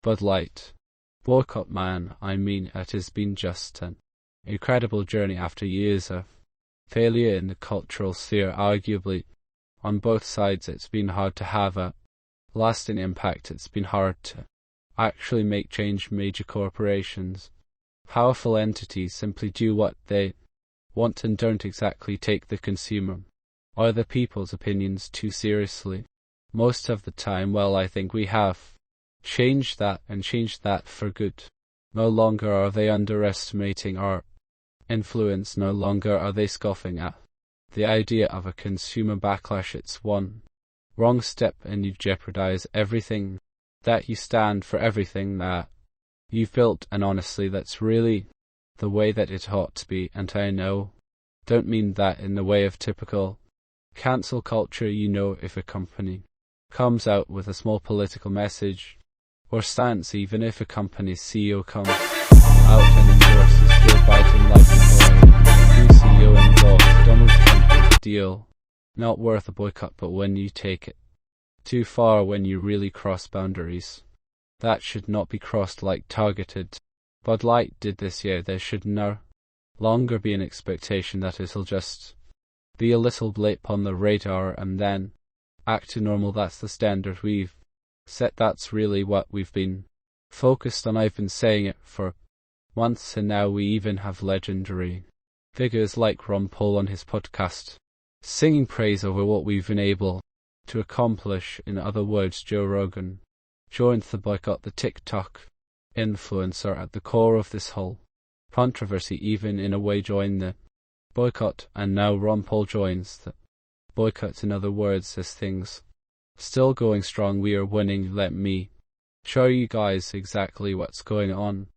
Bud Light. Boycott, man, I mean, it has been just an incredible journey after years of failure in the cultural sphere. Arguably, on both sides it's been hard to have a lasting impact. It's been hard to actually make change. Major corporations, powerful entities, simply do what they want and don't exactly take the consumer or the people's opinions too seriously. Most of the time, well, I think we have changed that, and changed that for good. No longer are they underestimating our influence, no longer are they scoffing at the idea of a consumer backlash. It's one wrong step and you jeopardize everything that you stand for, everything that you've built, and honestly that's really the way that it ought to be. And I know, don't mean that in the way of typical cancel culture. You know, if a company comes out with a small political message or stance, even if a company's CEO comes out and endorses Joe Biden like before, new CEO endorsed Donald Trump, deal not worth a boycott. But when you take it too far, when you really cross boundaries that should not be crossed, like targeted Bud Light did this year, there should no longer be an expectation that it'll just be a little blip on the radar and then act to normal. That's the standard we've set. That's really what we've been focused on. I've been saying it for months, and now we even have legendary figures like Ron Paul on his podcast singing praise over what we've been able to accomplish. In other words, Joe Rogan joined the boycott. The TikTok influencer at the core of this whole controversy, even in a way, joined the boycott, and now Ron Paul joins the boycott. In other words, as things still going strong, we are winning. Let me show you guys exactly what's going on.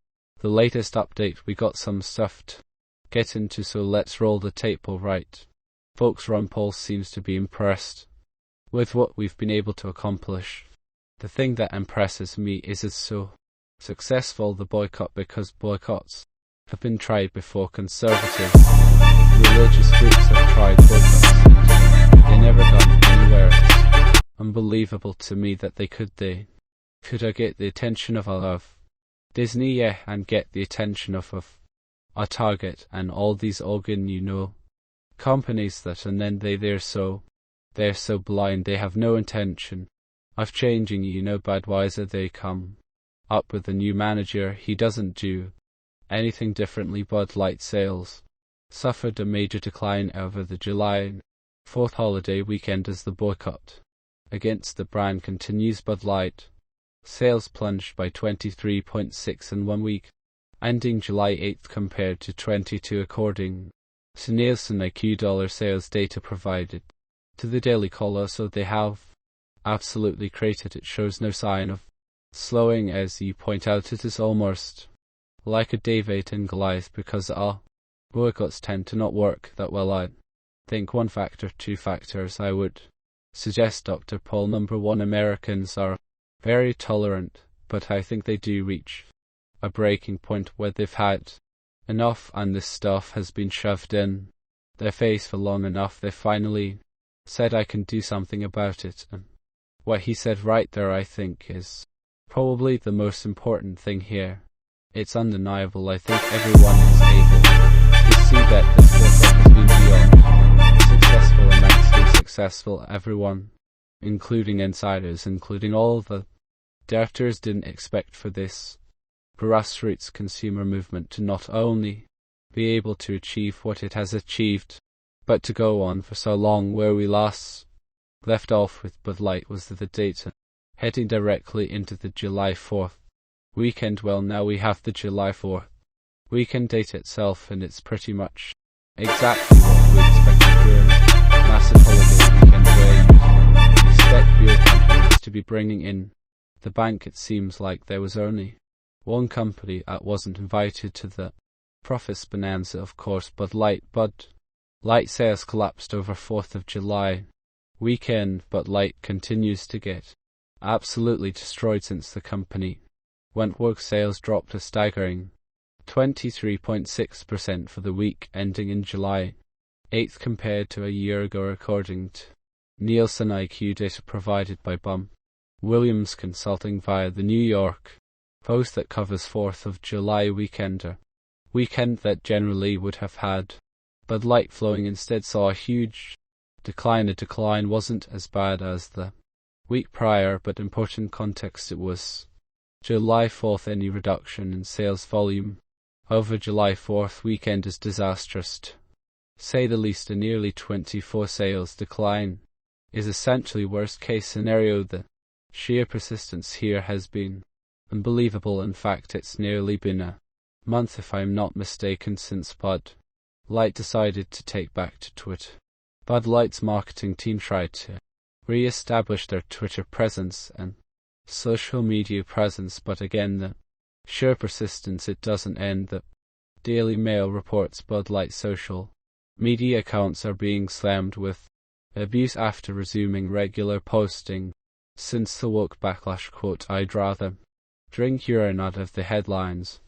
The latest update, we got some stuff to get into, so let's roll the tape. Alright, folks, Ron Paul seems to be impressed with what we've been able to accomplish. The thing that impresses me is it's so successful, the boycott, because boycotts have been tried before. Conservative religious groups have tried boycotts and they never got anywhere. It's unbelievable to me that they could get the attention of Disney, yeah, and get the attention of a Target and all these organ, companies that, and then they're so blind, they have no intention of changing. Budweiser, they come up with a new manager, he doesn't do anything differently. Bud Light sales suffered a major decline over the July 4th holiday weekend as the boycott against the brand continues. Bud Light sales plunged by 23.6% in 1 week, ending July 8th compared to 22 according to Nielsen IQ sales data provided to the Daily Caller. So they have absolutely created. It shows no sign of slowing. As you point out, it is almost like a David and Goliath, because our boycotts tend to not work that well. I think one factor, two factors, I would suggest, Dr. Paul. Number one, Americans are very tolerant, but I think they do reach a breaking point where they've had enough and this stuff has been shoved in their face for long enough. They finally said, I can do something about it. And what he said right there, I think, is probably the most important thing here. It's undeniable. I think everyone is able to see that this boycott has been beyond successful, immensely successful. Everyone, including insiders, including all the directors, didn't expect for this grassroots consumer movement to not only be able to achieve what it has achieved, but to go on for so long. Where we last left off with Bud Light was the data heading directly into the July 4th weekend. Well, now we have the July 4th weekend date itself, and it's pretty much exactly what we expected during a massive holiday weekend, where you expect beer companies to be bringing in the bank. It seems like there was only one company that wasn't invited to the profits bonanza, of course, Bud Light. Bud Light sales collapsed over 4th of July weekend. Bud Light continues to get absolutely destroyed since the company went woke. Sales dropped a staggering 23.6% for the week ending in July 8th compared to a year ago, according to Nielsen IQ data provided by Williams Consulting via the New York post that covers 4th of July weekend, a weekend that generally would have had Bud Light flowing, instead saw a huge decline. The decline wasn't as bad as the week prior, but important context, it was July 4th. Any reduction in sales volume over July 4th weekend is disastrous, to say the least. A nearly 24 sales decline is essentially worst case scenario. The sheer persistence here has been unbelievable. In fact, it's nearly been a month, if I'm not mistaken, since Bud Light decided to take back to Twitter. Bud Light's marketing team tried to re-establish their Twitter presence and social media presence, but again, the sheer persistence, it doesn't end. The Daily Mail reports Bud Light social media accounts are being slammed with abuse after resuming regular posting since the woke backlash. Quote, "I'd rather drink urine out of the headlines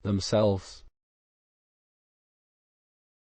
themselves."